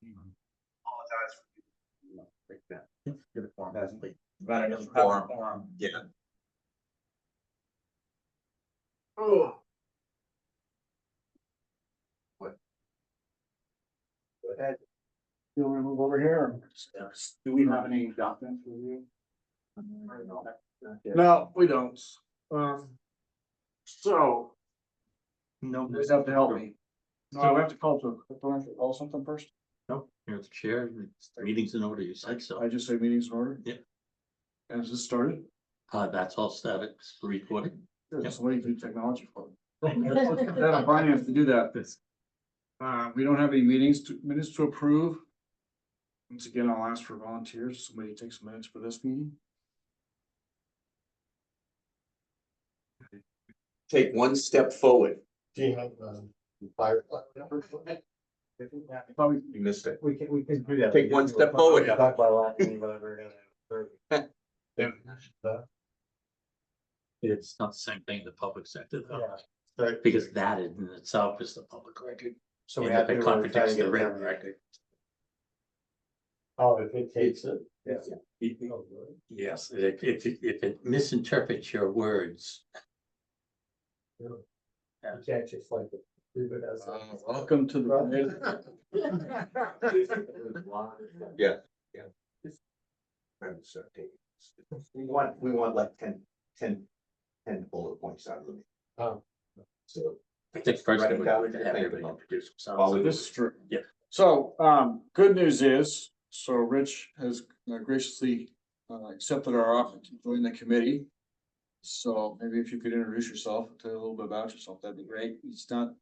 Apologize for like that. Give it form. But it doesn't Form. have a form. Yeah. Oh. What? Go ahead. You want to move over here? Do we have any documents for you? No, we don't. So. No. You guys have to help me. So we have to call something first? No, you're the chair, the meeting's in order, you said so. I just say meetings in order? Yeah. And is this started? That's all static, it's recording. Good, so what do you do technology for? That on finance to do that. We don't have any minutes to approve. Once again, I'll ask for volunteers. Somebody take some minutes for this meeting. Take one step forward. Do you have fire number? Probably, You missed it. We can do that. Take one step forward. Talk about that, whatever. It's not the same thing in the public sector though, Yeah. because that in itself is the public record. So we And have if to it try to contradicts get the it written done. record. Oh, if it takes it. Yeah. Yes, if it misinterprets your words. You can't just like leave it as. welcome to the. Yeah. I'm sorry. We want like 10 bullet points out of them. Oh. So. I think first Write it it would down be if to you have think everybody about it. introduce Follow themselves. This is true. Yeah. So, good news is, so Rich has graciously accepted our offer to join the committee. So maybe if you could introduce yourself, tell a little bit about yourself, that'd be great. He's not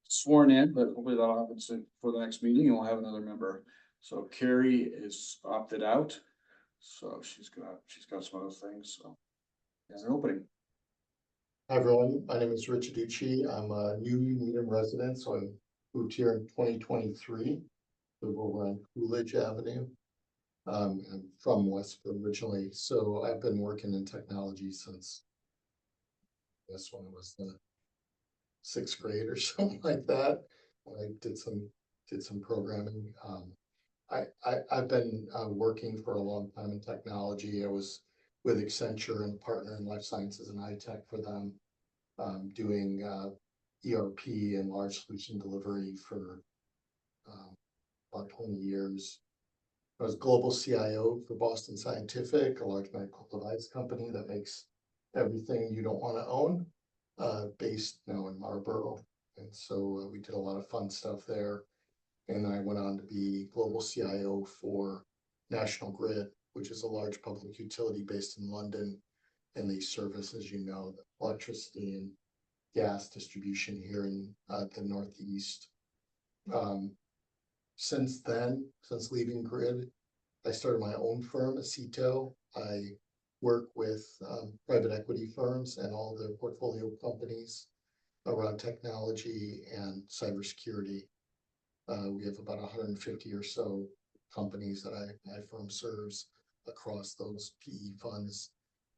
sworn in, but hopefully that'll happen soon for the next meeting and we'll have another member. So Carrie is opted out. So she's got some other things, so. As an opening. Hi, everyone. My name is Rich Aducci. I'm a new Needham resident, so I moved here in 2023. Live over on Coolidge Avenue. I'm from Westford originally, so I've been working in technology since this one was the 6th grade or something like that. I did some programming. I've been working for a long time in technology. I was with Accenture and partner in life sciences and high tech for them, doing ERP and large solution delivery for about 20 years. I was global CIO for Boston Scientific, a large medical device company that makes everything you don't want to own, based now in Marlborough. And so we did a lot of fun stuff there. And then I went on to be global CIO for National Grid, which is a large public utility based in London. And they service, as you know, the electricity and gas distribution here in the Northeast. Since then, since leaving Grid, I started my own firm, Acito. I work with private equity firms and all their portfolio companies around technology and cybersecurity. We have about 150 or so companies that my firm serves across those PE funds.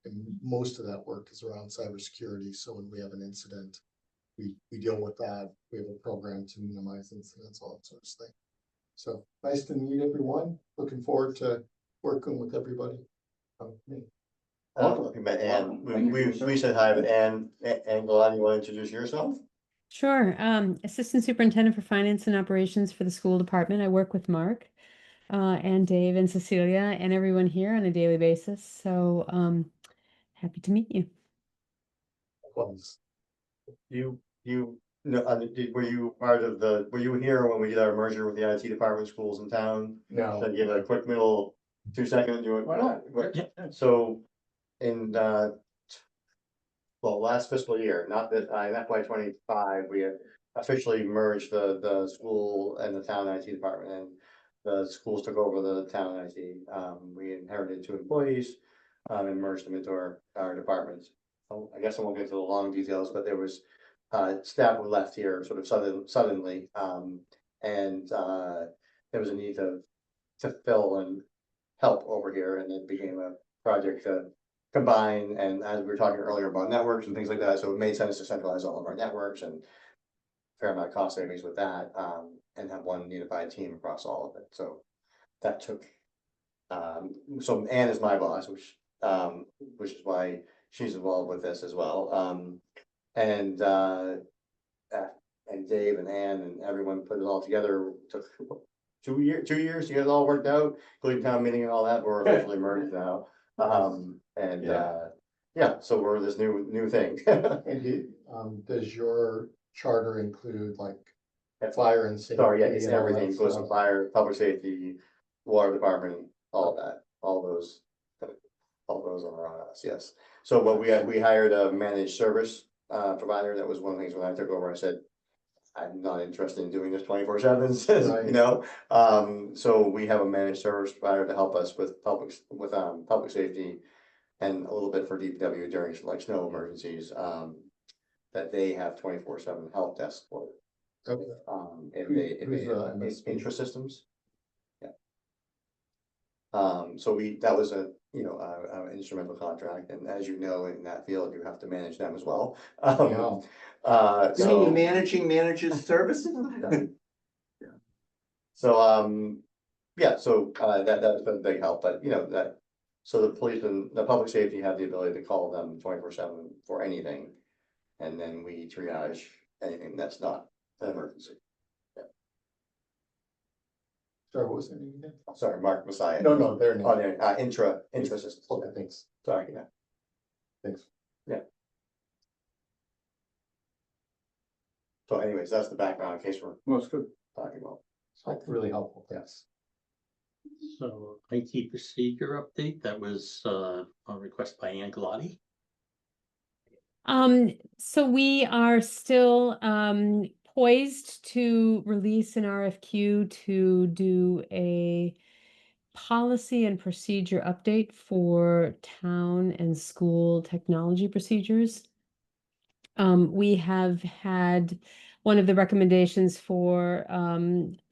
And most of that work is around cybersecurity. So when we have an incident, we deal with that. We have a program to minimize incidents, all that sort of thing. So nice to meet everyone. Looking forward to working with everybody. Me. And we said hi, but Ann Glad, you want to introduce yourself? Sure. Assistant Superintendent for Finance and Operations for the school department. I work with Mark and Dave and Cecilia and everyone here on a daily basis. So happy to meet you. Were you part of were you here when we did our merger with the IT department schools in town? No. So give a quick middle 2-second. Why not? So in last fiscal year, not that in FY25, we had officially merged the school and the town IT department, and the schools took over the town IT. We inherited 2 employees and merged them into our departments. I guess I won't get into the long details, but there was staff were left here sort of suddenly, and there was a need to fill and help over here, and it became a project to combine. And as we were talking earlier about networks and things like that, so it made sense to centralize all of our networks and fair amount of cost savings with that, and have one unified team across all of it, so that took. So Ann is my boss, which is why she's involved with this as well, and, and Dave and Ann and everyone put it all together, took 2 years to get it all worked out, including town meeting and all that, we're officially merged now. And, yeah, so we're this new thing. And does your charter include like fire and safety? Sorry, yeah, it's and all that everything, goes from stuff? fire, public safety, water department, all of that, all those are on us, yes. So what we hired a managed service provider. That was one of the things when I took over, I said, I'm not interested in doing this 24/7, Right. you know? So we have a managed service provider to help us with public safety and a little bit for DPW during like snow emergencies, that they have 24/7 help desk for. Okay. Who's the MSP? Intrasystems. Yeah. So that was a instrumental contract, and as you know, in that field, you have to manage them as well. Yeah. So manages services? So, yeah, so, that's been a big help, but so the police and the public safety have the ability to call them 24/7 for anything. And then we triage anything that's not an emergency. Sorry, what was the name again? Sorry, Mark Messiah. No, their Oh, name. there, Intrasystems. Okay, thanks. Sorry, yeah. Thanks. So anyways, that's the background in case we're Well, it's good. talking about. That's really helpful, yes. So IT procedure update, that was a request by Ann Galati. So we are still poised to release an RFQ to do a policy and procedure update for town and school technology procedures. We have had one of the recommendations for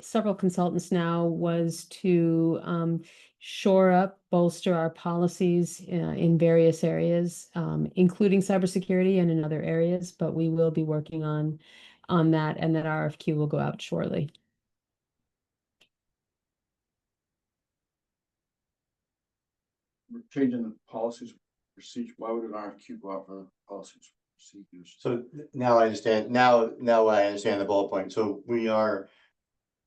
several consultants now was to shore up, bolster our policies in various areas, including cybersecurity and in other areas, but we will be working on that, and that RFQ will go out shortly. We're changing the policies, procedure. Why would an RFQ go out for policies, procedures? So now I understand, now I understand the bullet point. So we are,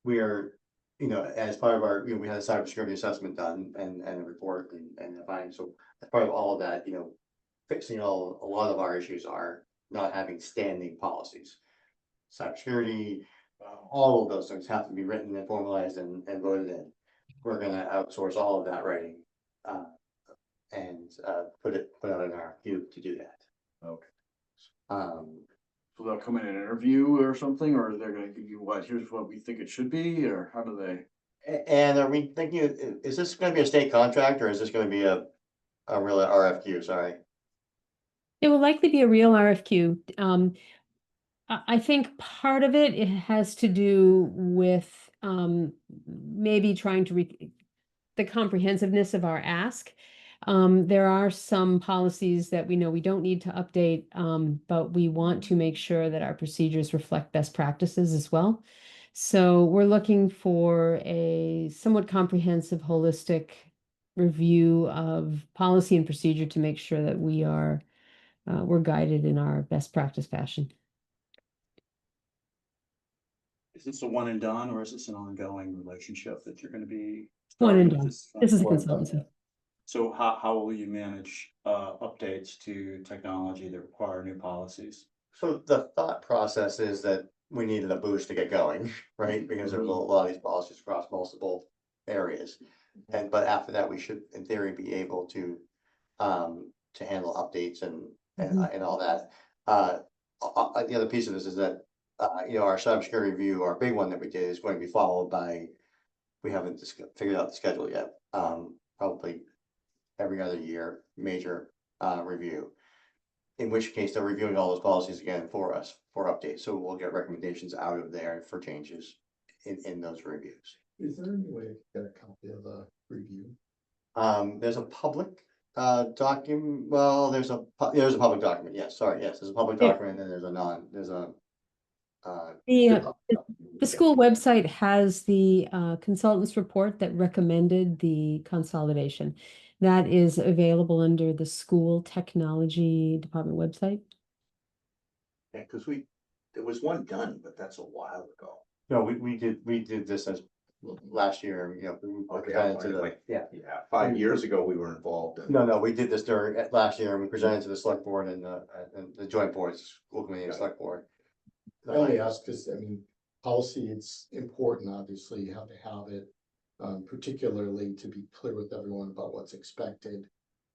as part of our, we had a cybersecurity assessment done and a report and a finding. So as part of all of that, fixing a lot of our issues are not having standing policies. Cybersecurity, all of those things have to be written and formalized and voted in. We're gonna outsource all of that writing, and put out an RFQ to do that. Okay. So they'll come in and interview or something, or they're gonna give you here's what we think it should be, or how do they? And are we thinking, is this gonna be a state contract or is this gonna be a real RFQ? Sorry. It will likely be a real RFQ. I think part of it has to do with maybe trying to the comprehensiveness of our ask. There are some policies that we know we don't need to update, but we want to make sure that our procedures reflect best practices as well. So we're looking for a somewhat comprehensive, holistic review of policy and procedure to make sure that we're guided in our best practice fashion. Is this a one and done, or is this an ongoing relationship that you're gonna be? One and starting done. with This is a one? consultancy. So how will you manage updates to technology that require new policies? So the thought process is that we needed a boost to get going, right? Because there's a lot of these policies across multiple areas. But after that, we should, in theory, be able to handle updates and all that. The other piece of this is that, our cybersecurity review, our big one that we did, is going to be followed by, we haven't figured out the schedule yet, probably every other year, major review. In which case, they're reviewing all those policies again for us for updates, so we'll get recommendations out of there for changes in those reviews. Is there any way to get a copy of the review? There's a public document, well, there's a public document, yes, sorry, yes, there's a public Yeah. document, and there's a The school website has the consultant's report that recommended the consolidation. That is available under the school technology department website. Yeah, cause there was one done, but that's a while ago. No, we did this as last year, you know. we Okay, presented to the- yeah, 5 years ago, we were involved in. No, we did this during, last year, and we presented to the select board and the joint boards, school committee and select board. I only ask because, I mean, policy, it's important, obviously, you have to have it. Particularly to be clear with everyone about what's expected,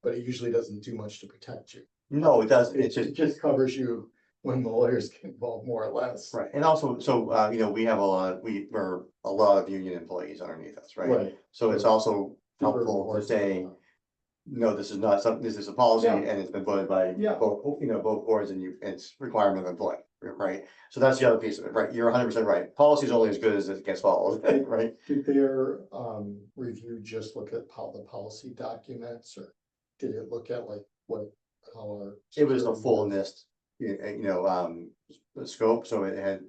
but it usually doesn't do much to protect you. No, it doesn't, it's It just, just covers you when the lawyers get involved more or less. right, and also, so, you know, we have we're a lot of union employees underneath us, right? Right. So it's also helpful to important. say, no, this is not something, this is a policy Yeah. and it's been voted by Yeah. both, you know, both boards and it's requirement of employee, right? So that's the other piece of it, right? You're 100% right. Policy is only as good as it gets followed, right? Did their review just look at the policy documents, or did it look at like how our? It was the security full works? NIST, the scope, so it had.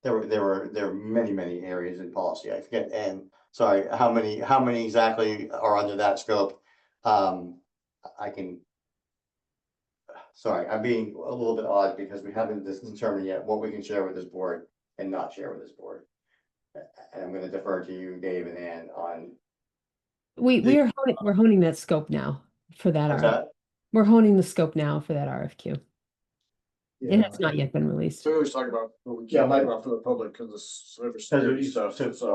There were many areas in policy, I forget, and sorry, how many exactly are under that scope? I can. Sorry, I'm being a little bit odd because we haven't determined yet what we can share with this board and not share with this board. And I'm gonna defer to you, Dave and Ann on. We're honing that scope now for that What's RFQ. that? We're honing the scope now for that RFQ. It Yeah, has not yet been released. So we always talk about, what we Yeah, can't my- talk about for the public because it's So cybersecurity stuff, so so. the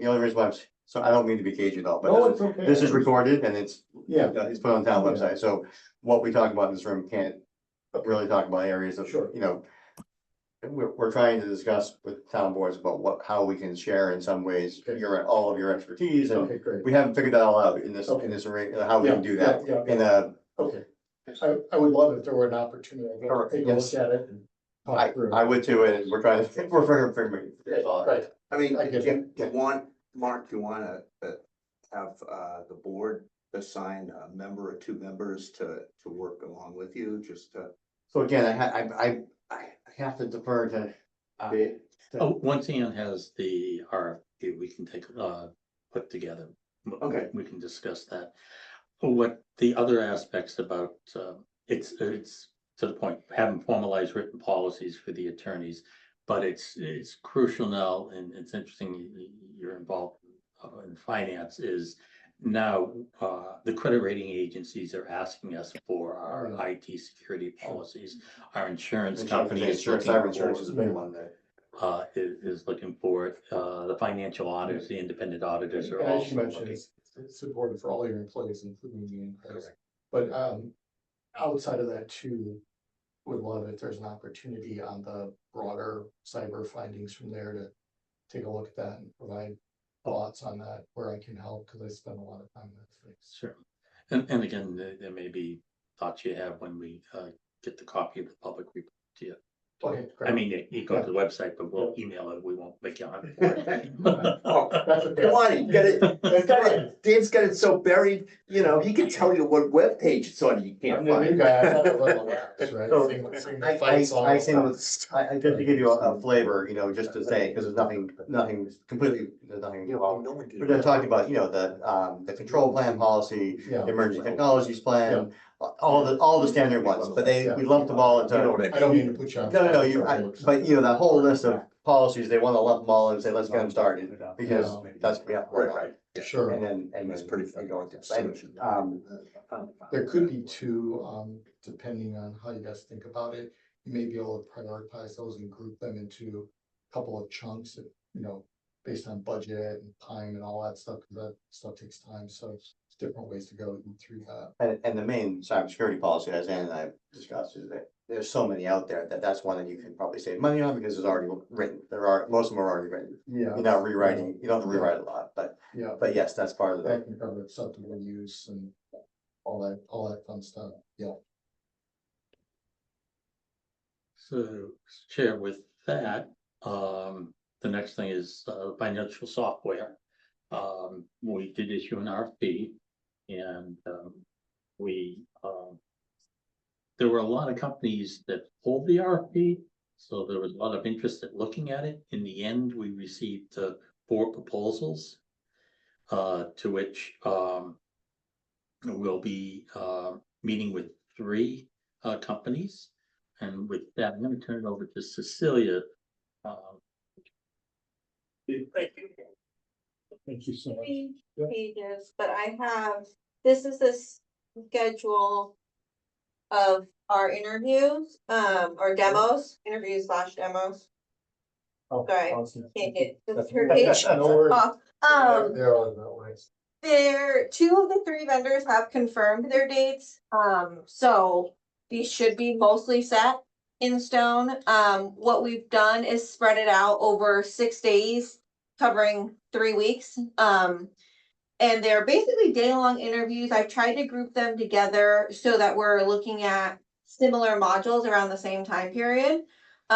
only reason why so I don't mean to be cagey at all, no, but it's okay. this is recorded and it's Yeah, it's put on the town Yeah. website, so what we talk about in this room can't really talk about areas of, Sure. you know. We're trying to discuss with town boards about how we can share in some ways Okay. all of your expertise, and okay, great. we haven't figured that all out in this, Okay. how we can do that. Yeah, In a, okay. I would love if there were an opportunity, to Correct, take a yes. look at it and talk through. I would too, and we're trying to, we're figuring it out. Right, I mean, I get do it. you want, Mark, do you wanna have the board assign a member or two members to work along with you, just to? So again, I have to defer to. Dave? Once Ann has the RFP, we can put together. Okay. We can discuss that. What the other aspects about, it's to the point, haven't formalized written policies for the attorneys. But it's crucial now, and it's interesting you're involved in finance, is now the credit rating agencies are asking us for our IT security policies. Our insurance company is looking Cyber insurance is a for, big one there. is looking for it. The financial auditors, the independent auditors are And as also you mentioned, looking. it's important for all your employees, including the employees. But outside of that too, would love if there's an opportunity on the broader cyber findings from there to take a look at that and provide thoughts on that where I can help, because I spend a lot of time in that space. Sure. And again, there may be thoughts you have when we get the copy of the public report to you. Okay, great. I mean, you go to the website, but we'll email it. We won't make you on it. Oh, That's okay. come on, you got it, Dave's got it so buried, you know, he can tell you what webpage it's on, you can't I'm the new find. guy, I got a little lax, right? So, Seeing I the fights all I the think time. with, just to give you a flavor, you know, just to say, because there's nothing completely, there's nothing involved. We're just talking about, you know, the control plan policy, Yeah. emerging technologies plan, all the standard ones, but we lump them all into. You know what I I don't mean to put you on. But you know, that whole list of policies, they want to lump them all and say, let's get them started, because that's, yeah, right. Sure. And That's pretty fun. There could be two, depending on how you guys think about it, you may be able to prioritize those and group them into a couple of chunks, you know, based on budget and time and all that stuff, because that stuff takes time, so it's different ways to go through that. And the main cybersecurity policy, as Ann and I discussed, is that there's so many out there that's one that you can probably save money on because it's already written. Most of them are already written. Yeah. You're not rewriting, you don't have to rewrite a lot, but Yeah, yes, that's part of that the, can cover acceptable use and all that fun stuff, yeah. So, Chair, with that, the next thing is financial software. We did issue an RFP and there were a lot of companies that pulled the RFP So there was a lot of interest in looking at it. In the end, we received 4 proposals. To which we'll be meeting with 3 companies. And with that, I'm gonna turn it over to Cecilia. Thank you so much. 3 Yeah. pages, but I have, this is the schedule of our interviews, or demos, interviews slash demos. Oh, Sorry. awesome. Can't get the That's third okay. page No worries. off. They're all that way. There, 2 of the 3 vendors have confirmed their dates, so these should be mostly set in stone. What we've done is spread it out over 6 days, covering 3 weeks. And they're basically day-long interviews. I've tried to group them together so that we're looking at similar modules around the same time period.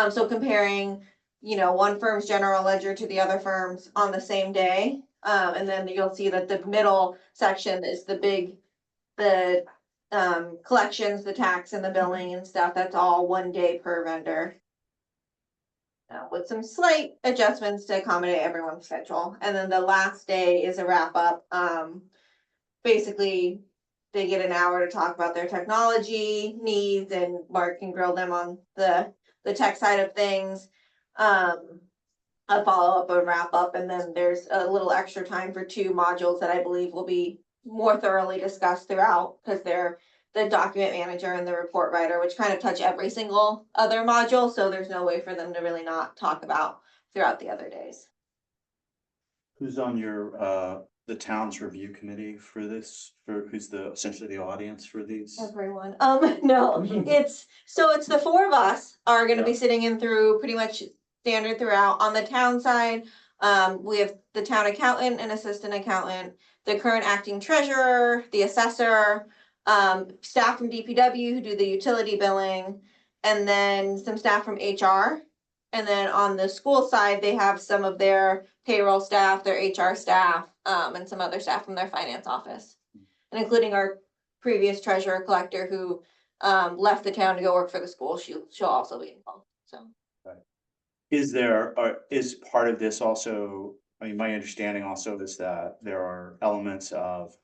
So comparing, one firm's general ledger to the other firm's on the same day. And then you'll see that the middle section is the collections, the tax and the billing and stuff. That's all 1 day per vendor. With some slight adjustments to accommodate everyone's schedule. And then the last day is a wrap up. Basically, they get an hour to talk about their technology needs, and Mark can grill them on the tech side of things. A follow up, a wrap up, and then there's a little extra time for 2 modules that I believe will be more thoroughly discussed throughout, because they're the document manager and the report writer, which kind of touch every single other module, so there's no way for them to really not talk about throughout the other days. Who's on your, the town's review committee for this, who's essentially the audience for these? Everyone, no, it's the 4 of us are gonna be sitting in through pretty much standard throughout. On the town side, we have the town accountant and assistant accountant, the current acting treasurer, the assessor, staff from DPW who do the utility billing, and then some staff from HR. And then on the school side, they have some of their payroll staff, their HR staff, and some other staff from their finance office. And including our previous treasurer collector who left the town to go work for the school. She'll also be involved, so. Is part of this also, I mean, my understanding also is that there are elements of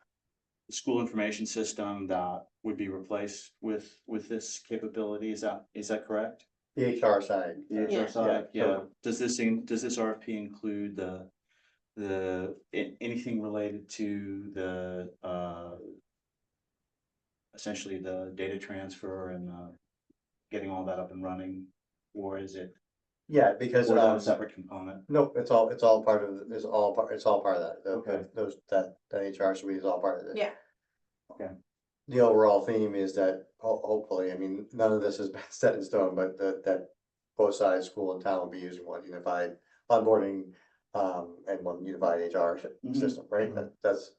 the school information system that would be replaced with this capability, is that correct? The HR side. The HR Yeah. side, Yeah, yeah, so- does this RFP include anything related to essentially the data transfer and getting all that up and running, or is it, Yeah, because, or is that a separate component? nope, it's all part of, it's all part of that. Okay. That HR suite is all part of it. Yeah. Okay. The overall theme is that hopefully, I mean, none of this is set in stone, but that both sides, school and town will be using one unified onboarding, and one unified HR Mhm. system, right? That's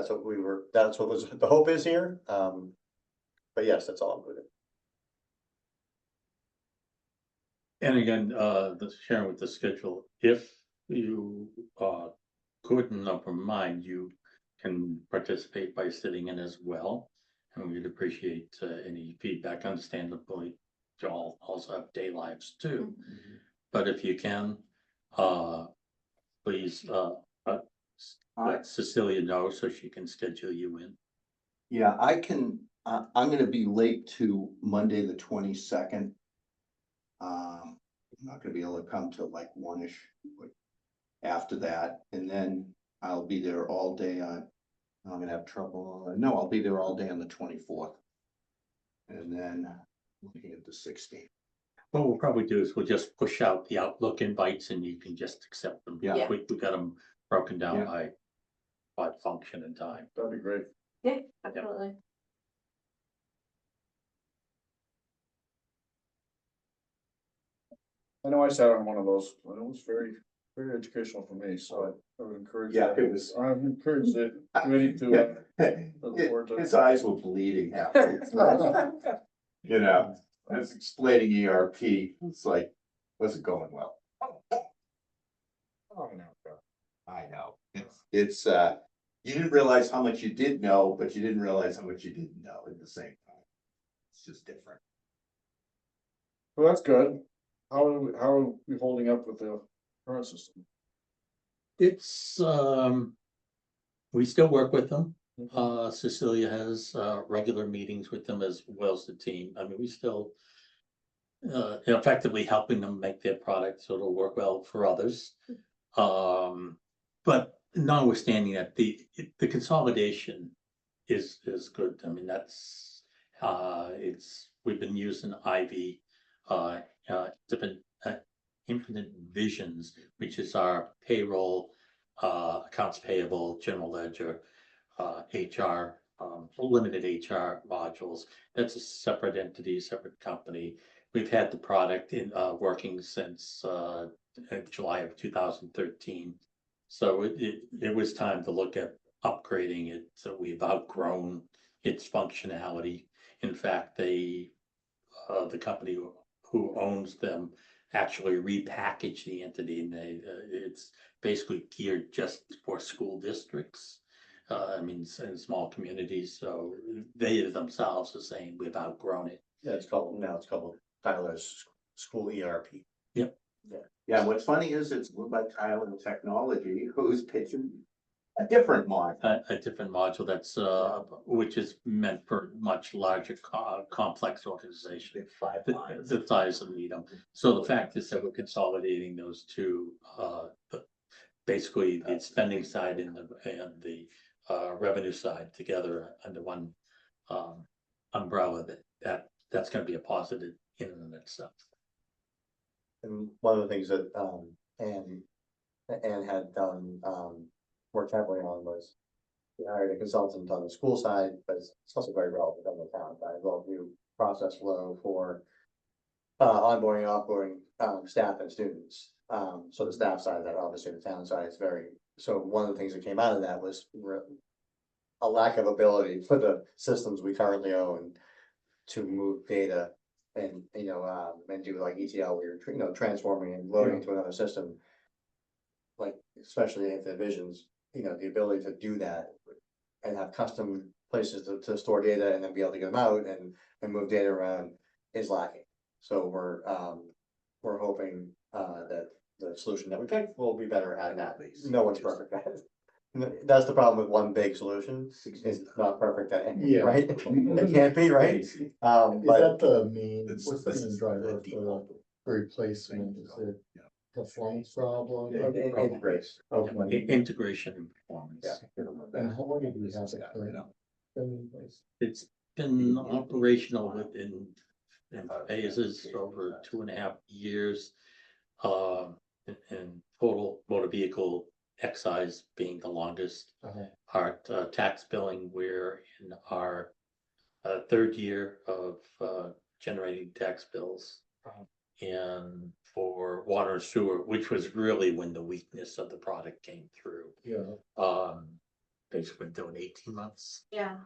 what was, the hope is here. But yes, that's all included. And again, sharing with the schedule, if you couldn't never mind, you can participate by sitting in as well. And we'd appreciate any feedback, understandably, you all also have day lives too. But if you can, please let Cecilia know so she can schedule you in. Yeah, I can, I'm gonna be late to Monday, the 22nd. I'm not gonna be able to come till like 1-ish, like after that, and then I'll be there all day on, I'm gonna have trouble, no, I'll be there all day on the 24th. And then looking at the 16th. What we'll probably do is we'll just push out the Outlook invites and you can just accept them. Yeah. We got them broken down Yeah. by function and time. That'd be great. Yeah, absolutely. I know I sat on one of those, and it was very, very educational for me, so I would encourage. Yeah, it was- I would encourage the committee to. Look forward to it. His eyes were bleeding half. You know, I was explaining ERP, it's like, wasn't going well. Oh, no. I know, it's, you didn't realize how much you did know, but you didn't realize how much you didn't know at the same time. It's just different. Well, that's good. how are we holding up with the current system? It's, we still work with them. Cecilia has, regular meetings with them as well as the team. I mean, we still effectively helping them make their product so it'll work well for others. But notwithstanding that, the consolidation is good. I mean, that's, we've been using Ivy, different, Infinite Visions, which is our payroll, accounts payable, general ledger, HR, limited HR modules. That's a separate entity, separate company. We've had the product in, working since, July of 2013. So it was time to look at upgrading it. So we've outgrown its functionality. In fact, the company who owns them actually repackaged the entity, and it's basically geared just for school districts. I mean, in small communities, so they themselves are saying we've outgrown it. Yeah, it's called Tyler's School ERP. Yeah, what's funny is it's run by Tyler Technology, who's pitching a different model. A different module that's, which is meant for much larger, complex organization. The size of Needham. So the fact is that we're consolidating those two, basically the spending side and the revenue side together under one umbrella. That's going to be a positive in and of itself. And one of the things that, Anne had done, worked heavily on was we hired a consultant on the school side, but it's also very relevant on the town side, well, new process flow for onboarding, offboarding, staff and students. So the staff side of that, obviously the town side is very, so one of the things that came out of that was a lack of ability for the systems we currently own to move data and, and do like ETL, where you're, transforming and loading to another system. Like, especially if the visions, the ability to do that and have custom places to store data and then be able to get them out and move data around is lacking. So we're hoping that the solution that we pick will be better at that. No one's perfect at it. That's the problem with one big solution, it's not perfect at any, Yeah. right? It can't be, right? Is But that the main, what's the main driver for the replacement? Is it performance problem? it integrates. Okay. Integration and performance. Yeah. And how long have we had it currently been in place? It's been operational in phases over 2.5 years. And total motor vehicle excise being the longest part. Tax billing, we're in our third year of generating tax bills. And for water and sewer, which was really when the weakness of the product came through. Yeah. Basically been doing 18 months. Yeah,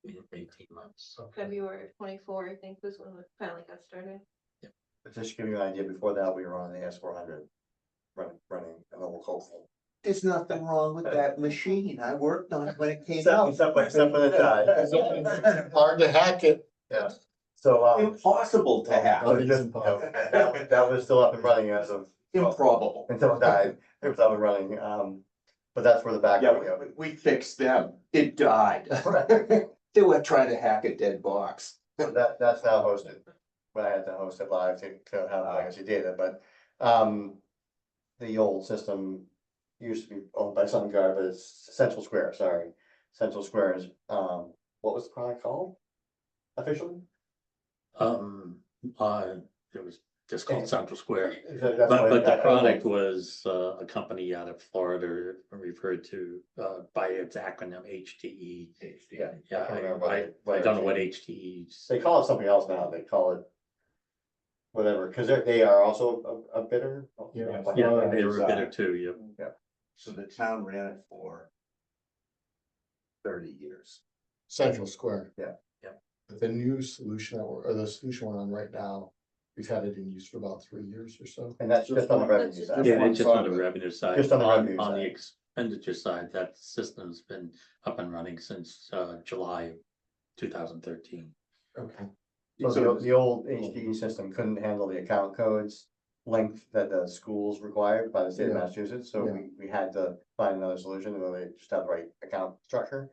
18 months. February of 24, I think was when we finally got started. Just to give you an idea, before that, we were on the S400 running an old coal. There's nothing wrong with that machine. I worked on it when it came out. Except when it died. Hard to hack it. Yeah. So, Impossible to have. that was still up and running as of, Improbable. until it died, it was up and running, but that's where the backup. Yeah, we fixed them. It died. They were trying to hack a dead box. That's now hosted, but I had to host it live to have legacy data, but, the old system used to be owned by SunGard, but it's Central Square, sorry. Central Square is, what was the product called officially? It was just called Central Square. That's what But the that- product was a company out of Florida referred to by its acronym HTE. Yeah. Yeah, can't remember I don't know what HTE. They call it something else now, they call it whatever, because they are also a bidder. Yeah. Yeah, they were a bidder too, yeah. So the town ran it for 30 years. Central Square. Yeah. Yeah. The new solution or the solution we're on right now, we've had it in use for about 3 years or so. And that's just on the revenue side. Yeah, one it's just on side the of it. revenue side. Just on the revenue On the side. expenditure side, that system's been up and running since July 2013. Okay. So the old HDE system couldn't handle the account codes length that the schools required by the state of Yeah. Massachusetts, so Yeah. we had to find another solution, and they just have the right account structure.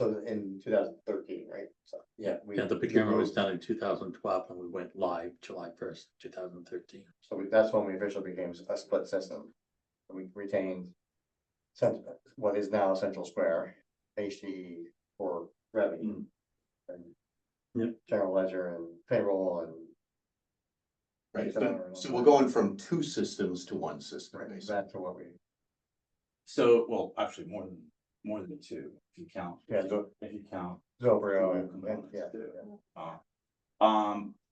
So in 2013, right? So, yeah. Yeah, the procurement was done in 2012 and we went live July 1st, 2013. So that's when we officially became a split system. We retained what is now Central Square, HDE for revenue. And Yep. general ledger and payroll and. Right, so we're going from two systems to one system, basically. Back to what we, So, well, actually more than two, if you count. Yeah, so- If you count. Zobrio All and, components yeah. too.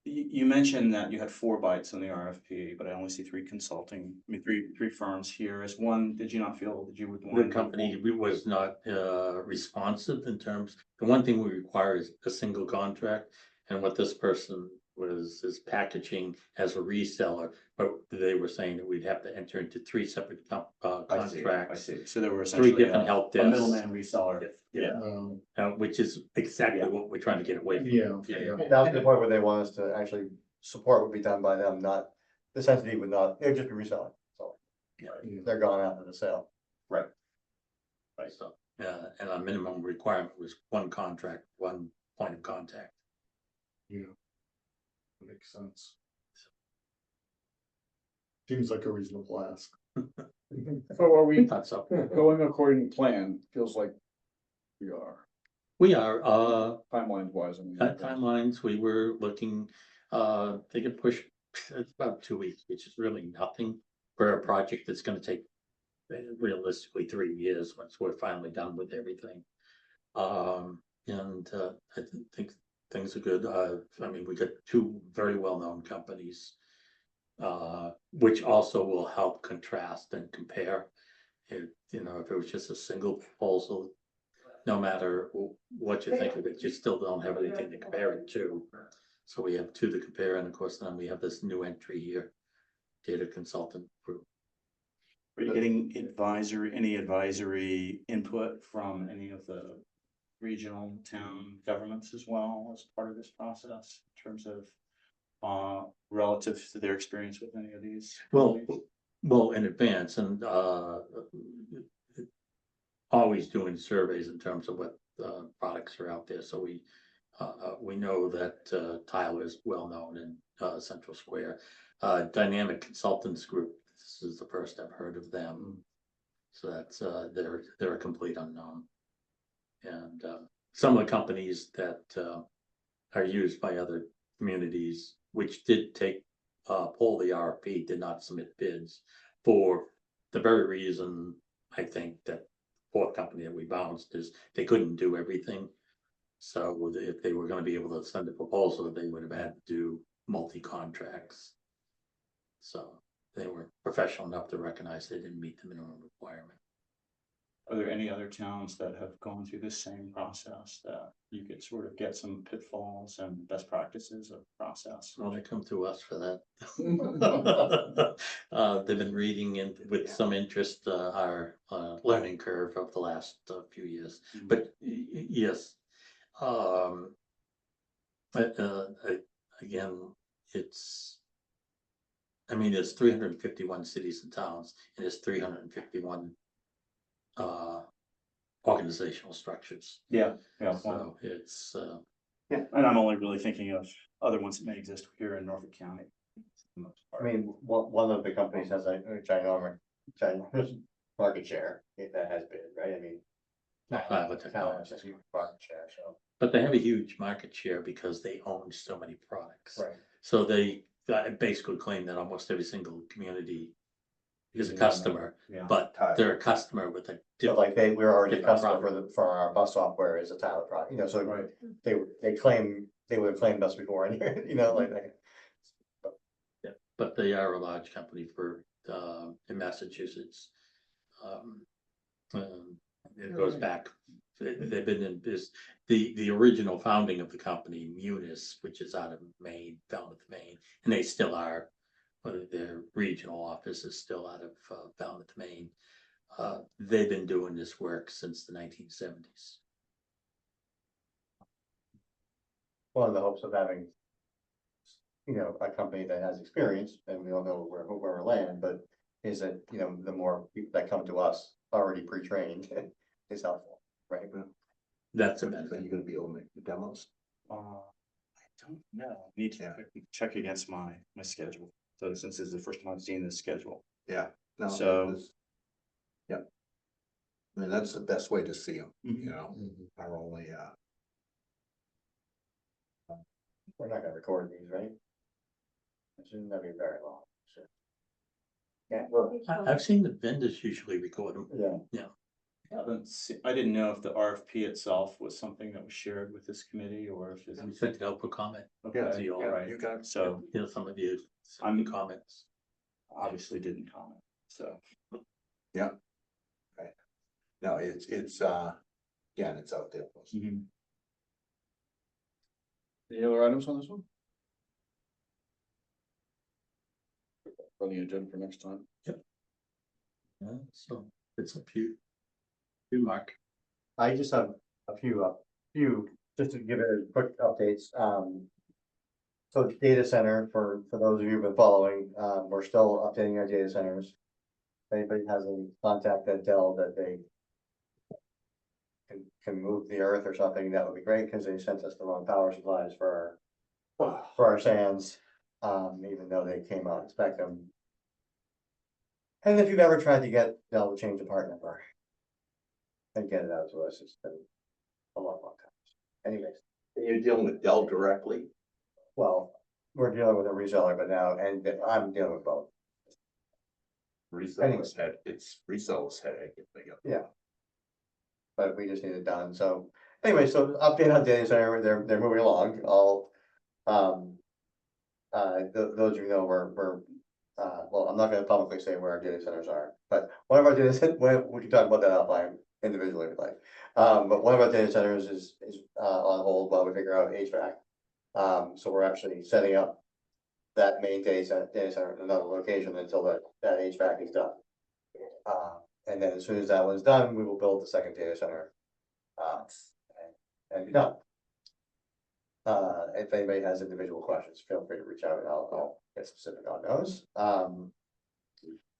You mentioned that you had 4 bites on the RFP, but I only see 3 consulting, I mean, three firms here. Is one, did you not feel that you would want? The company was not responsive in terms, the one thing we require is a single contract. And what this person is packaging as a reseller, but they were saying that we'd have to enter into 3 separate I contracts. see. So there were 3 essentially different help a desks. middleman reseller. Yeah, Um, which is exactly what we're trying to get away from. yeah. That was the point where they want us to actually support would be done by them, not, this entity would not, it would just be reselling, so. Yeah. They're gone after the sale. Right. So, and our minimum requirement was 1 contract, 1 point of contact. Yeah. Makes sense. Seems like a reasonable ask. So are we Thought so. going according to plan? Feels like we are, We are, timeline wise. I mean. timelines, we were looking, they could push, it's about 2 weeks, which is really nothing for a project that's gonna take realistically 3 years once we're finally done with everything. I think things are good. I mean, we got 2 very well-known companies, which also will help contrast and compare. If it was just a single proposal, no matter what you think of it, you still don't have anything to compare it to. So we have 2 to compare, and of course, then we have this new entry here, data consultant group. Are you getting any advisory input from any of the regional town governments as well as part of this process in terms of relative to their experience with any of these? Well, in advance and always doing surveys in terms of what products are out there. So we know that Tyler is well known in Central Square. Dynamic Consultants Group, this is the first I've heard of them. So that's they're a complete unknown. And some of the companies that are used by other communities, which did pull the RFP, did not submit bids for the very reason I think that 4th company that we bounced is they couldn't do everything. So if they were going to be able to send a proposal, they would have had to do multi-contracts. So they were professional enough to recognize they didn't meet the minimum requirement. Are there any other towns that have gone through this same process that you could sort of get some pitfalls and best practices of process? Well, they come to us for that. They've been reading with some interest our learning curve of the last few years. But yes, again, there's 351 cities and towns, and there's 351 organizational structures. Yeah. So it's And I'm only really thinking of other ones that may exist here in Norfolk County. I mean, one of the companies has a ginormous market share that has been, right? I mean. Tyler Tyler has Technologies. a huge market share, so. But they have a huge market share because they own so many products. Right. So they basically claim that almost every single community is a Using customer, Yeah. but they're a customer with a So different. like we're already a different customer for our bus software as a Tyler product, so Right. they claim, they would have claimed us before, and like. But they are a large company in Massachusetts. It goes back, they've been in this, the original founding of the company, Munis, which is out of Maine, Falmouth, Maine, and they still are. But their regional office is still out of Falmouth, Maine. They've been doing this work since the 1970s. One of the hopes of having you know, a company that has experience, and we don't know where we land, but is that, you know, the more people that come to us already pre-trained is helpful, right? That's a Are benefit. you gonna be able to make the demos? I don't know, need to Yeah. check against my schedule, so since this is the first time I've seen this schedule. Yeah. No, So- yeah. I mean, that's the best way to see them, Mhm. you know, Mhm. our only, We're not gonna record these, right? It shouldn't be very long, so. Yeah, well, I've seen the vendors usually record them. yeah, I didn't know if the RFP itself was something that was shared with this committee or if it's. We sent it out for comment. Okay, See all all right. right, so You know, some of you, some I'm- comments. obviously didn't comment, so. no, it's, again, it's out there. Any other items on this one? On the agenda for next time. Yeah, so it's up to you. You, Mark. I just have a few, just to give it a quick updates, So data center, for those of you who've been following, we're still updating our data centers. If anybody has any contact at Dell that they can move the earth or something, that would be great, because they sent us the wrong power supplies for our sands, even though they came out and inspect them. And if you've ever tried to get Dell to change a part number and get it out to us, it's been a long time. Anyways, You're dealing with Dell directly? well, we're dealing with a reseller, but now, and I'm dealing with both. Resellers head, it's resellers headache if they go. But we just need it done, so, anyway, so update on data center, they're moving along, all. Those of you know, well, I'm not gonna publicly say where our data centers are, but one of our data center, we can talk about that offline individually if you'd like. But one of our data centers is on hold while we figure out HVAC. So we're actually setting up that main data center in another location until that HVAC is done. And then as soon as that one's done, we will build the second data center. And be done. If anybody has individual questions, feel free to reach out and I'll get specific on those.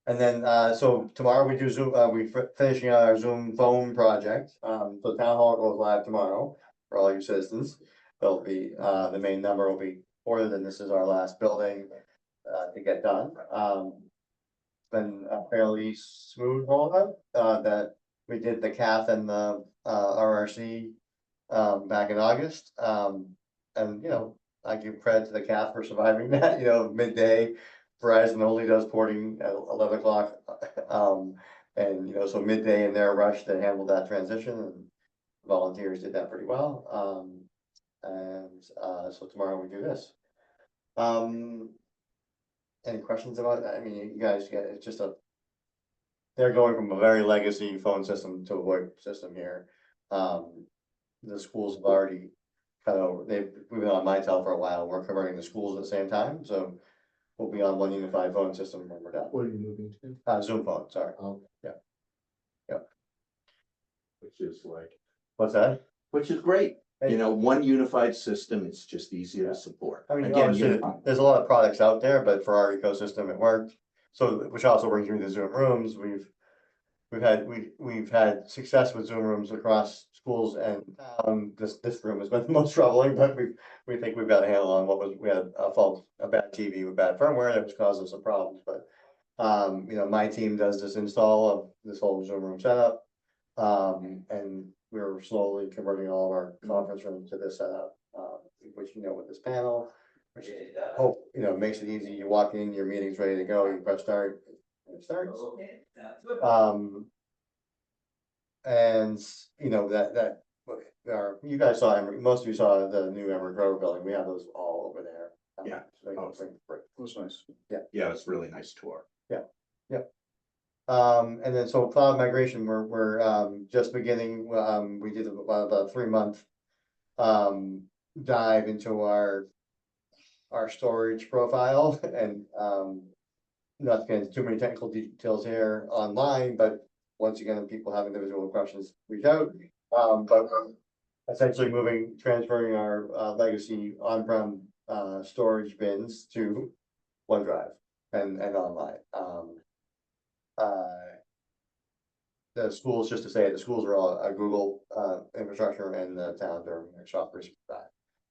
And then, so tomorrow we do Zoom, finishing out our Zoom phone project. So town hall goes live tomorrow for all you citizens. There'll be, the main number will be more than this is our last building, to get done. Been a fairly smooth rollout, that we did the CAF and the, RRC, back in August. And, you know, I give credit to the CAF for surviving that, you know, midday. Verizon only does porting at 11 o'clock. And, you know, so midday in their rush to handle that transition, and volunteers did that pretty well. So tomorrow we do this. Any questions about that? I mean, you guys get, it's just they're going from a very legacy phone system to a VoIP system here. The schools have already we've been on Mitel for a while, we're converting the schools at the same time, so we'll be on one unified phone system when we're done. What are you moving to? Zoom phone, sorry. Oh. Which is like, What's that? which is great, you know, one unified system, it's just easier to support. I mean, Again, obviously, there's a lot of products out there, but for our ecosystem, it worked. So, which also brings me to Zoom rooms, we've had success with Zoom rooms across schools, and, this room has been the most troubling, but we think we've got a handle on we had a bad TV with bad firmware that was causing some problems, but. You know, my team does this install of this whole Zoom room setup. And we're slowly converting all of our conference rooms to this setup, which, you know, with this panel. Which hope, you know, makes it easy. You walk in, your meeting's ready to go, you press start, and it starts. And, you know, you guys saw, most of you saw the new Emerald Grove building, we have those all over there. Yeah. So It was nice. Yeah, it's a really nice tour. And then so cloud migration, we're just beginning, we did about a 3-month. Dive into our storage profile and, not to get into too many technical details here online, but once again, if people have individual questions, reach out. But essentially transferring our legacy on-prem storage bins to OneDrive and online. The schools, just to say it, the schools are all a Google infrastructure and the towns are Microsoft 365.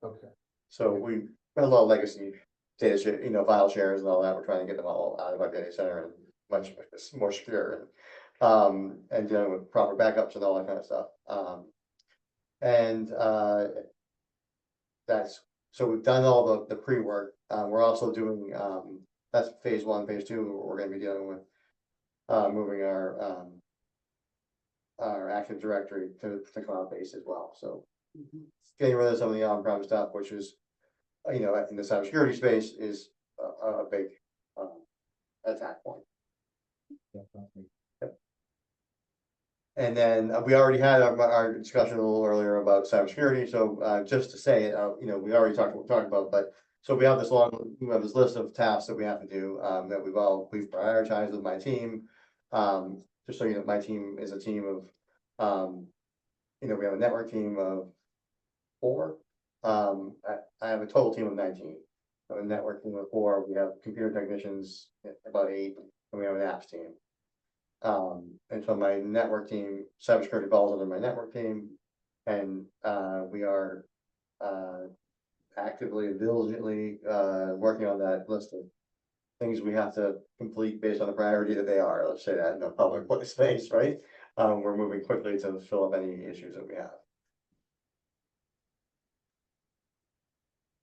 Okay. So we have a lot of legacy data, file shares and all that. We're trying to get them all out of our data center and much more secure and dealing with proper backups and all that kind of stuff. That's, so we've done all the pre-work. We're also doing, that's phase 1, phase 2, we're gonna be dealing with moving our Active Directory to cloud base as well. So getting rid of some of the on-prem stuff, which is, in the cybersecurity space is a big attack point. Yep. And then we already had our discussion a little earlier about cybersecurity. So just to say it, we already talked about, but so we have this list of tasks that we have to do that we've prioritized with my team. Just so you know, my team is a team of, we have a network team of 4. I have a total team of 19. I have a network team of 4. We have computer technicians, about 8, and we have an apps team. And so my network team, cybersecurity falls under my network team, and we are actively and diligently working on that list of things we have to complete based on the priority that they are. Let's say that in a public space, right? We're moving quickly to fill up any issues that we have.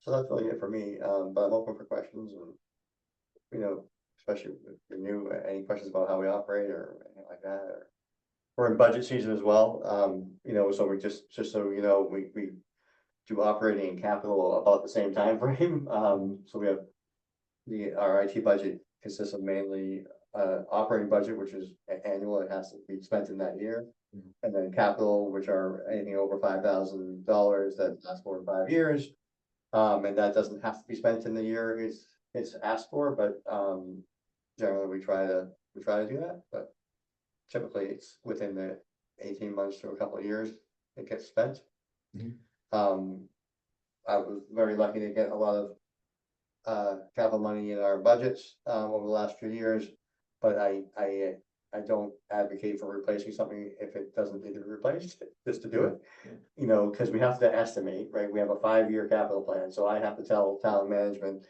So that's really it for me, but I'm open for questions and, especially if you're new, any questions about how we operate or anything like that, or we're in budget season as well. So we just so you know, we do operating and capital about the same time frame. So we have our IT budget consists of mainly operating budget, which is annual, it has to be spent in that year. And then capital, which are anything over $5,000 that lasts more than 5 years. And that doesn't have to be spent in the year it's asked for, but generally we try to do that, but typically it's within the 18 months to a couple of years it gets spent. I was very lucky to get a lot of capital money in our budgets over the last few years, but I don't advocate for replacing something if it doesn't need to be replaced, just to do it. Because we have to estimate, right? We have a 5-year capital plan, so I have to tell town management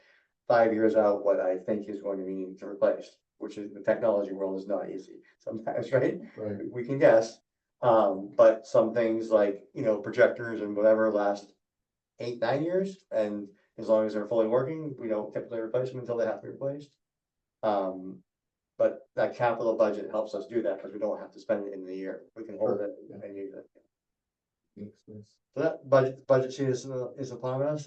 5 years out what I think is going to be needed to replace, which is the technology world is not easy sometimes, right? Right. We can guess, but some things like, projectors and whatever last 8-9 years, and as long as they're fully working, we don't typically replace them until they have to be replaced. But that capital budget helps us do that because we don't have to spend it in the year. We can hold it and use it. Makes sense. So that budget sheet is upon us.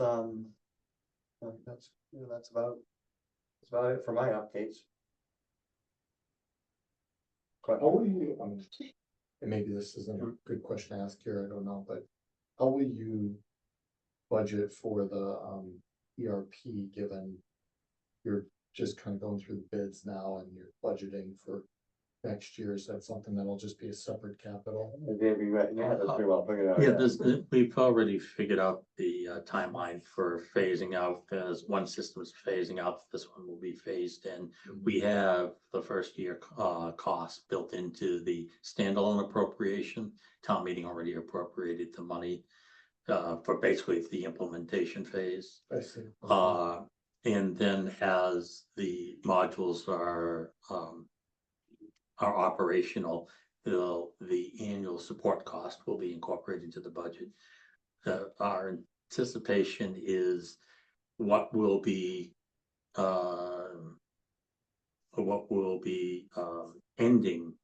That's about it for my updates. How will you, and maybe this isn't a good question to ask here, I don't know, but how will you budget for the ERP, given you're just kind of going through the bids now and you're budgeting for next year? Is that something that'll just be a separate capital? Yeah, that's pretty well figured out. Yeah, we've already figured out the timeline for phasing out. As one system's phasing out, this one will be phased in. We have the first year cost built into the standalone appropriation. Town meeting already appropriated the money for basically the implementation phase. I see. And then as the modules are operational, the annual support cost will be incorporated into the budget. Our anticipation is what will be ending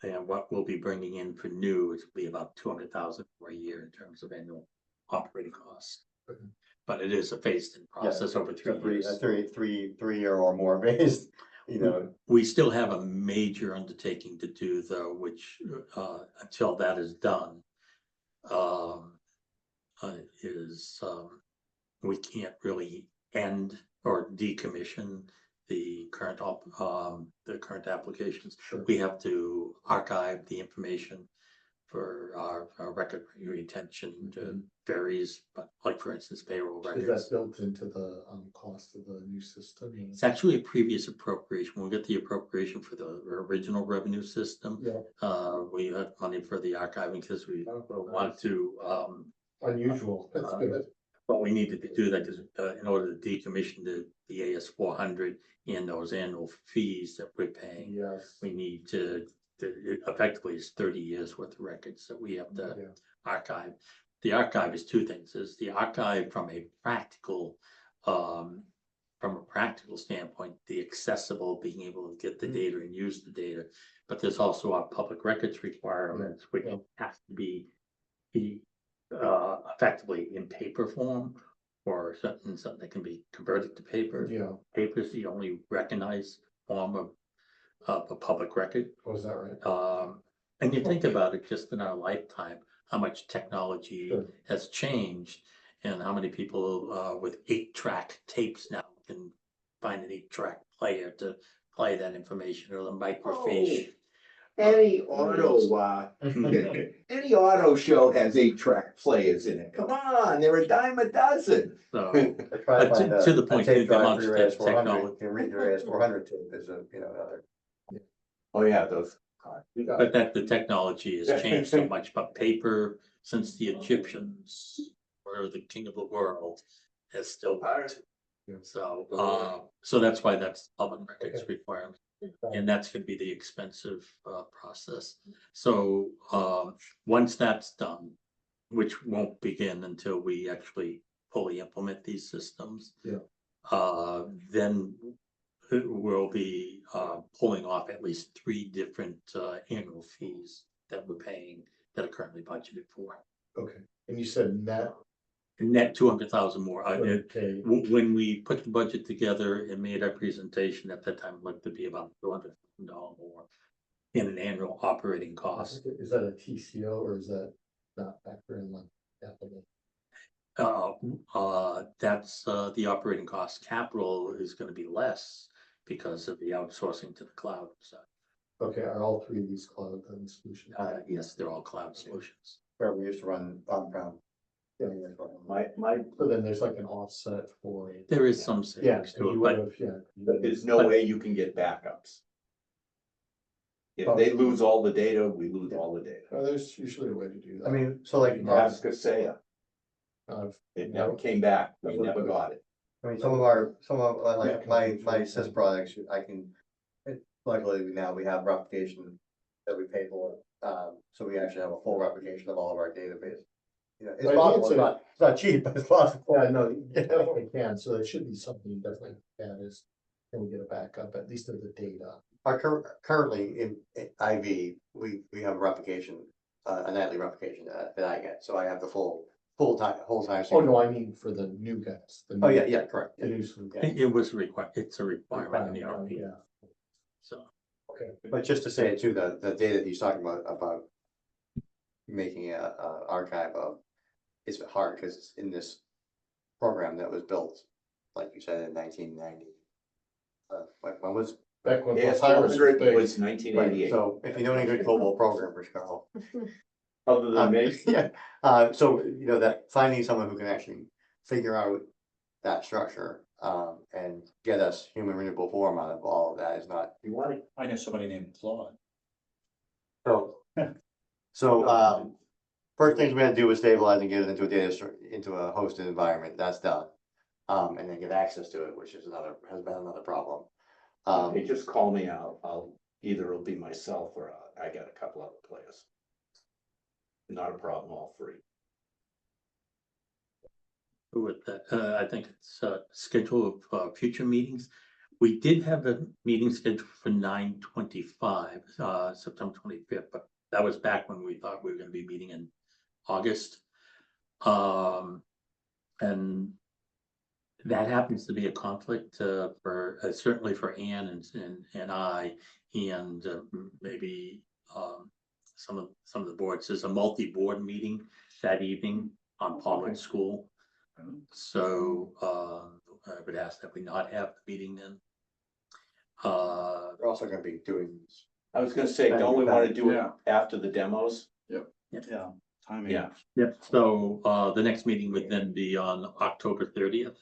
and what we'll be bringing in for new is be about 200,000 per year in terms of annual operating costs. But it is a phased-in process over 3 years. Three-year or more phased. We still have a major undertaking to do, though, which until that is done, we can't really end or decommission the current applications. Sure. We have to archive the information for our record retention varies, but like for instance, payroll Is that records. built into the cost of the new system? It's actually a previous appropriation. We'll get the appropriation for the original revenue system. Yeah, We have money for the archiving because we Oh, want to, unusual, that's good. but we needed to do that because in order to decommission the AS 400 and those annual fees that we're paying, Yes. we need to effectively it's 30 years worth of records that we have to Yeah. archive. The archive is two things, is the archive from a practical standpoint, the accessible, being able to get the data and use the data. But there's also our public records requirements, which Yeah. have to be effectively in paper form or something that can be converted to paper. Yeah, Paper is the only recognized form of a public record. was that right? And you think about it, just in our lifetime, how much technology Sure. has changed and how many people with 8-track tapes now can find an 8-track player to play that information or the microfiche. Any any auto show has 8-track players in it. Come on, they're a dime a dozen. So, I tried But find to the a point, tape the drive amount for your of AS400, technology. you can read your AS400 tape as a, another. Oh, yeah, those. but that the technology has changed so much, but paper, since the Egyptians were the king of the world, has still worked. Yeah. So that's why that's public records requirement. And that's gonna be the expensive process. So once that's done, which won't begin until we actually fully implement these systems. Yeah. Then we'll be pulling off at least 3 different annual fees that we're paying that are currently budgeted for. Okay, and you said net, Net 200,000 more. okay, When we put the budget together and made our presentation at that time, it looked to be about $200,000 more in an annual operating cost. is that a TCO or is that not factor in like capital? That's the operating cost. Capital is gonna be less because of the outsourcing to the cloud. So, Okay, are all 3 of these cloud then solutions? yes, they're all cloud solutions. Where we used to run on-prem. My, So then there's like an offset for. There is some Yeah, savings you to it, would but have, yeah. there's no way you can get backups. If they lose all the data, we lose all the data. There's usually a way to do that. I mean, so like, Ask Kaseya, I've- it never came back, we never got it. I mean, some of like my sys products, I can, luckily now we have replication that we pay for. So we actually have a full replication of all of our database. It's I think possible, it's it's not cheap, but it's possible. Yeah, no, you definitely can, so it should be something you definitely can is, can we get a backup, at least of the data? Currently in IV, we have a replication, a nightly replication that I get, so I have the whole time. Oh, no, I mean for the new guys. Oh, yeah, correct. The new solution. it was it's a requirement in the RP. Yeah, So, okay. But just to say too, the data that he's talking about making a archive of, it's hard because it's in this program that was built, like you said, in 1990. When was, Back when. AS Papyrus 400 big. was 1988. so if you know any good COBOL programmers, Carl. Other than me. Yeah, so that finding someone who can actually figure out that structure, and get us human readable form out of all of that is not. You want it? I know somebody named Claude. So, first things we had to do was stabilize and get it into into a hosted environment, that's done. And then get access to it, which has been another problem. They just call me out, either it'll be myself or I got a couple other players. Not a problem, all 3. with that, I think it's schedule of future meetings. We did have a meeting scheduled for 9/25, September 25th, but that was back when we thought we were gonna be meeting in August. And that happens to be a conflict for certainly for Ann and I, and maybe some of the boards. There's a multi-board meeting that evening on Pollard School. So I would ask that we not have the meeting then. We're also gonna be doing. I was gonna say, don't we wanna do it Yeah. after the demos? Yep. Yeah, timing. Yeah, yep. So, the next meeting would then be on October 30th.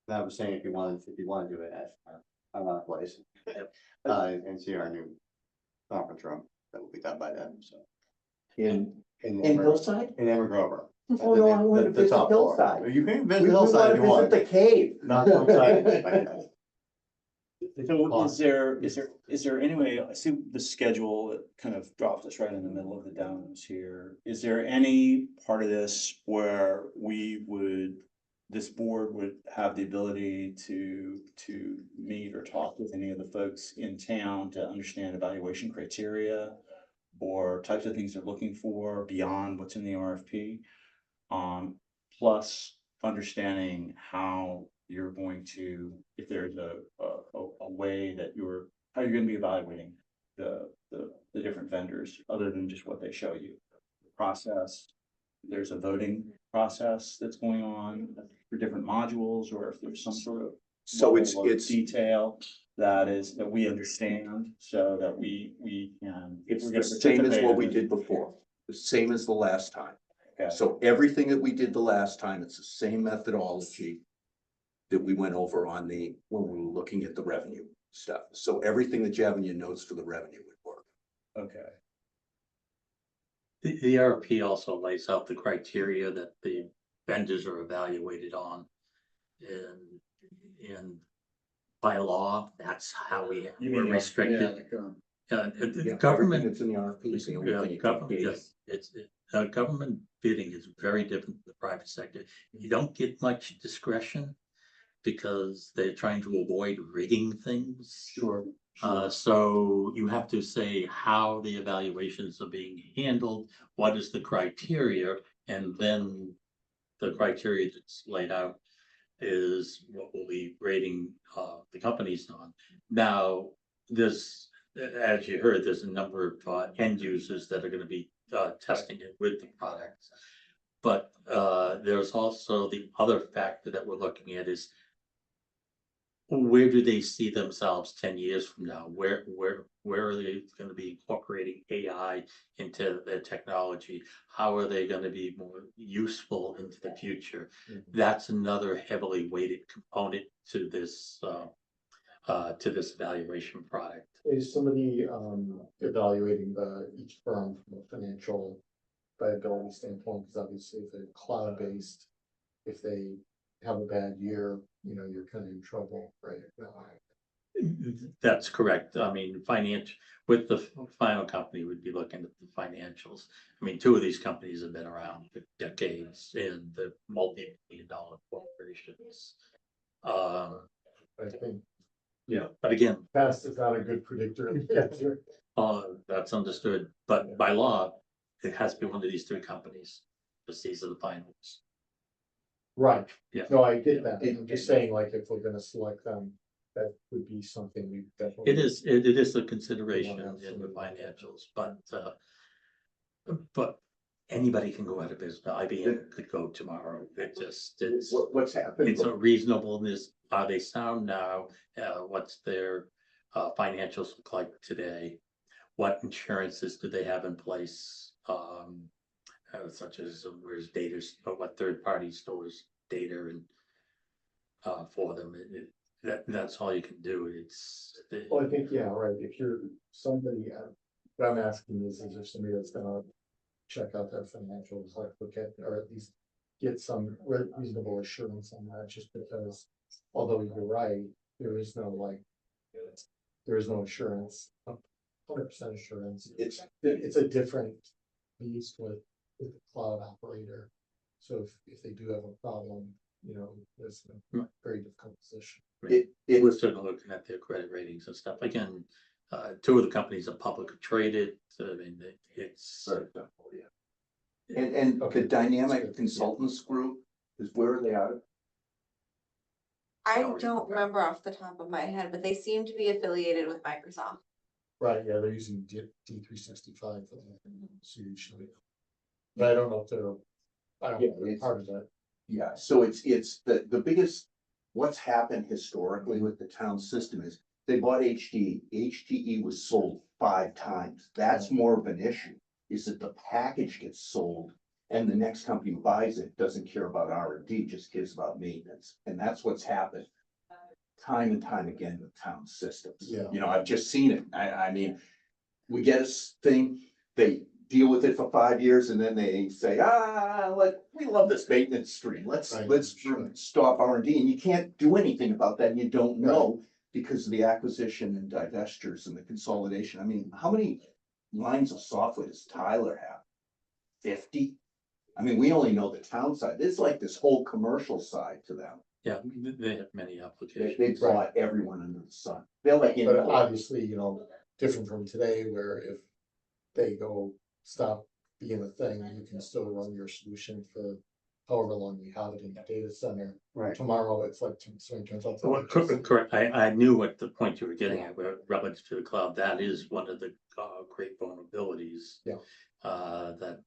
I was saying if you want to do it at our place. Yep. And see our new conference room, that will be done by then, so. In In Hillside? In Amber Grover. Oh, no, I want to The- the visit top floor. Hillside. You can We visit we Hillside if you want want. to visit the cave. Not Hillside. So is there any way, I see the schedule that kind of dropped us right in the middle of the downs here. Is there any part of this where this board would have the ability to meet or talk with any of the folks in town to understand evaluation criteria or types of things they're looking for beyond what's in the RFP? Plus understanding how you're going to, if there's a way that how you're gonna be evaluating the different vendors, other than just what they show you. Process, there's a voting process that's going on for different modules, or if there's some sort of So level of it's, detail that we understand, so that we can. if it's we're the gonna same as what we participate in did before, the same as the last time. it. Okay. So everything that we did the last time, it's the same methodology that we went over when we were looking at the revenue stuff. So everything that Javania knows for the revenue would work. Okay. The RFP also lays out the criteria that the vendors are evaluated on. And by law, that's how we're restricted. The Yeah, government, everything that's in the RFP is the only yeah, thing you can government, gauge. yes, government bidding is very different from the private sector. You don't get much discretion because they're trying to avoid rigging things. Sure. So you have to say how the evaluations are being handled, what is the criteria, and then the criteria that's laid out is what we'll be rating the companies on. Now, as you heard, there's a number of end users that are gonna be testing it with the product. But there's also the other factor that we're looking at is where do they see themselves 10 years from now? Where are they gonna be incorporating AI into their technology? How are they gonna be more useful into the future? That's another heavily weighted component to this evaluation product. Is somebody evaluating each firm from a financial viability standpoint? Because obviously if they're cloud-based, if they have a bad year, you're kind of in trouble, right? That's correct. I mean, with the final company, we'd be looking at the financials. I mean, two of these companies have been around for decades in the multi-million-dollar corporations. I think Yeah, but again, past is not a good predictor of the future. that's understood, but by law, it has to be one of these three companies, because these are the finals. Right. Yeah. No, I get that. I'm just saying, like, if we're gonna select them, that would be something we definitely. It is a consideration in the financials, but anybody can go out of business. IBM could go tomorrow. What's happened? It's a reasonableness. Are they sound now? What's their financials look like today? What insurances do they have in place? Such as where's data, or what third party stores data and for them. That's all you can do. Well, I think, yeah, right, if you're somebody, what I'm asking is there somebody that's gonna check out their financials, like look at, or at least get some reasonable assurance on that, just because, although you're right, there is no assurance, 100% assurance. It's a different beast with the cloud operator. So if they do have a problem, it's a very difficult position. We're certainly looking at their credit ratings and stuff. Again, two of the companies are publicly traded. I mean, it's. And the Dynamic Consultants Group where are they out of? I don't remember off the top of my head, but they seem to be affiliated with Microsoft. Right, yeah, they're using D365 for that solution. But I don't know if they're part of that. Yeah, so it's the biggest, what's happened historically with the town system is they bought HTE was sold 5 times. That's more of an issue. is that the package gets sold and the next company who buys it doesn't care about R&D, just cares about maintenance. And that's what's happened time and time again with town systems. Yeah. You know, I've just seen it. I mean, we get a thing, they deal with it for 5 years and then they say, we love this maintenance stream. Let's Right, sure. stop R&D. And you can't do anything about that. And you don't know because of the acquisition and divestitures and the consolidation. I mean, how many lines of software does Tyler have? 50? I mean, we only know the town side. It's like this whole commercial side to them. Yeah, they have many They applications. bought everyone under the sun. They're like, But obviously, you know, different from today where if they go stop being a thing, you can still run your solution for however long you have it in your data center. Right. Tomorrow, it's like, something turns out. Well, correct, I knew what the point you were getting at, relative to the cloud, that is one of the great vulnerabilities. Yeah. That,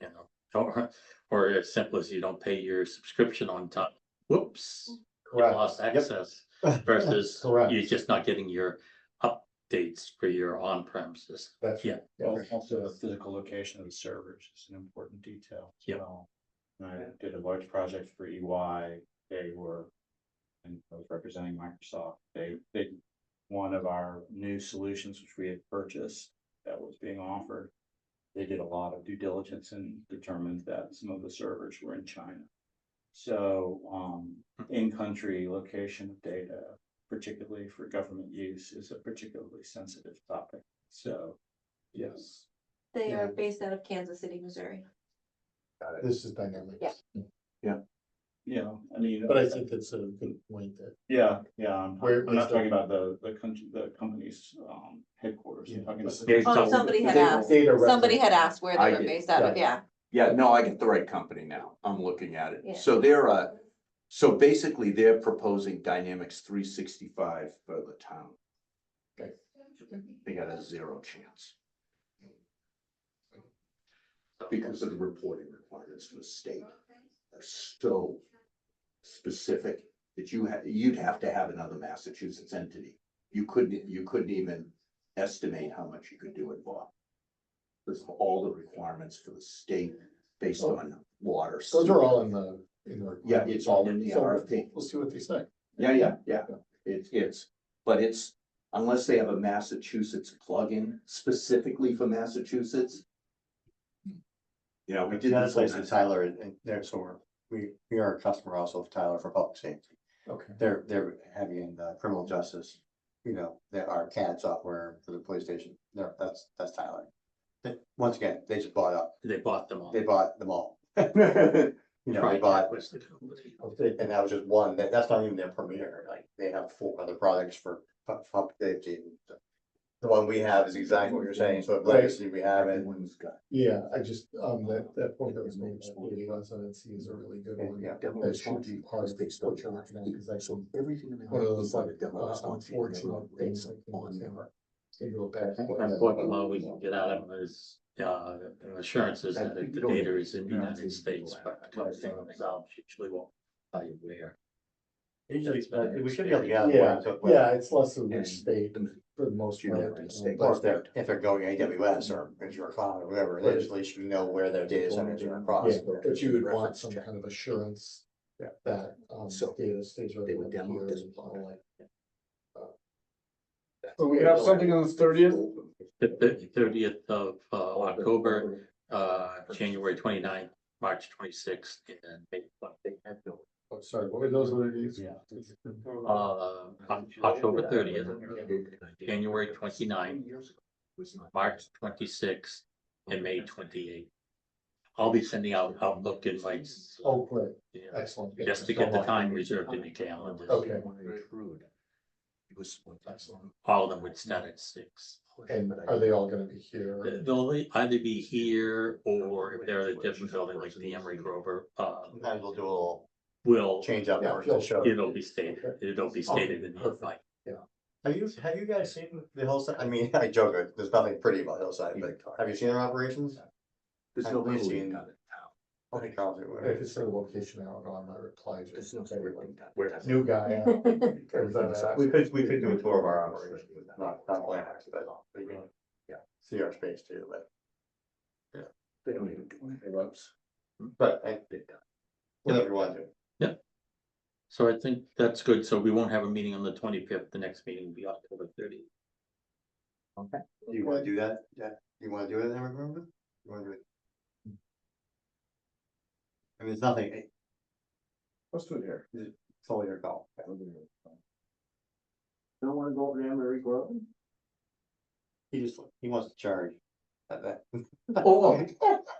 you know, or as simple as you don't pay your subscription on time, whoops, you Correct. lost Yep. access. Versus Correct. you're just not getting your updates for your on-prem system. That's, Yeah. Also, the physical location of the servers is an important detail. as Yep. well. I did a large project for EY, they were, and I was representing Microsoft, they, one of our new solutions which we had purchased that was being offered. They did a lot of due diligence and determined that some of the servers were in China. So, in-country location of data, particularly for government use, is a particularly sensitive topic. So, yes. They are based out of Kansas City, Missouri. this is dynamic. Yeah. Yeah, I mean. But I think that's a good point that, Yeah, I'm Where I'm not is the- talking about the country, the company's headquarters, I'm talking about. Yeah. Oh, somebody had asked, Data somebody had reference. asked where I they were did. based out of, yeah. Yeah, no, I get the right company now. I'm looking at Yeah. it. So they're, so basically they're proposing Dynamics 365 for the town. Okay. They got a 0 chance. Because of the reporting requirements for the state are so specific that you'd have to have another Massachusetts entity. You couldn't even estimate how much you could do it for. Because of all the requirements for the state based on water. those are all in the. Yeah, it's all in the So RFP. We'll see what they say. Yeah. It's, unless they have a Massachusetts plugin specifically for Massachusetts. You know, we did The other this. place is Tyler, and there, so we are a customer also of Tyler for public safety. Okay. They're heavy in criminal justice, you know, there are CAD software for the police station, that's Tyler. Once again, they just bought up, They bought them all. they bought them all. You know, they Triad bought, was the company. and that was just one, that's not even their premier, like, they have 4 other products for public safety. The one we have is exactly what you're saying, so the legacy we have, and Everyone's got. Yeah, I just, that point that was made, that data residency is a really good one. Yeah. That should be part of what you're looking at, because I think Everything. in the one of those like, demo response, you unfortunate know, things it's like on there. can go back. Unfortunately, all we can get out of them is, assurances that the data is in the United States, but the kind of thing themselves usually won't tell you where. usually, we should be able to get. Yeah, it's less of a And- state for the most You part. never can stay Or But- if they're going AWS or Azure Cloud or whatever it is, at least you know where their data centers are across. Yeah, but you would want some kind of assurance. Yeah. That, So, data stays they right would here demo this and all like. So we have something on the 30th? The 30th of October, January 29th, March 26th, and May 20th. Oh, sorry, what were those other dates? October 30th, January 29th, March 26th, and May 28th. I'll be sending out Outlook invites, Oh, great, you know, excellent. just to get the time reserved in your calendar. Okay. All of them would start at 6. And are they all gonna be here? They'll either be here, or if they're at a different building like the Emery Grover, Sometimes we'll do a little will, change up Yeah, or feel to show. it'll be stated in the invite. Have you guys seen the Hillside? I mean, I joke, there's nothing pretty about Hillside, but have you seen their operations? There's I've no only cooling seen- done in town. I think Carl's If it. it's a location out on my reply, There's just no cooling done. new guy. We could do a tour of our operations, not plans, but you can see our space too, but. They don't even do anything else. But whatever you want to. So I think that's good. So we won't have a meeting on the 25th. The next meeting will be October 30th. Do you wanna do that? Yeah, you wanna do it then, remember? You wanna do it? I mean, it's nothing, Let's do it here. it's all your call. Don't wanna go over to Emery Grove? He wants to charge. That. Oh,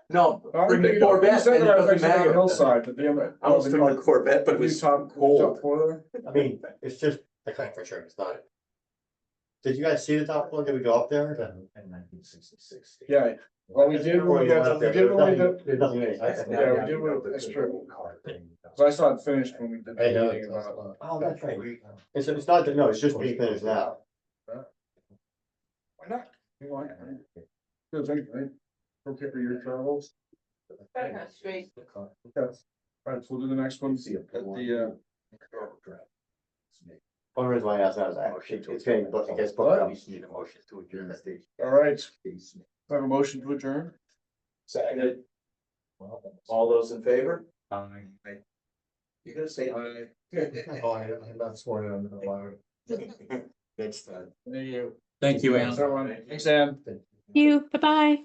no, bring the You Corvette said and it that I was doesn't actually thinking matter. Hillside, but the. I was thinking the Corvette, but it was cold. I mean, it's just the claim for sure, it's not. Did you guys see the top floor? Did we go up there? In 1966. Yeah, well, we did, Or we you went up did, there? when we did, There's nothing in it. yeah, we did, that's true. So I saw it finished when we did the I know. meeting about. Oh, that's right. It's not, no, it's just being finished now. Why not? You want it, right? Good thing, right? Okay for your travels. Straight. Okay. Alright, so we'll do the next one at the, One reason why I asked that is it's getting, it gets booked up. Need a motion to adjourn the station. alright, I have a motion to adjourn. Seconded. All those in favor? You gotta say aye. Oh, I'm not sworn in, I'm not allowed. That's the. Thank you. Thank you, Ann. Thanks, everyone. Thanks, Ann. You, bye-bye.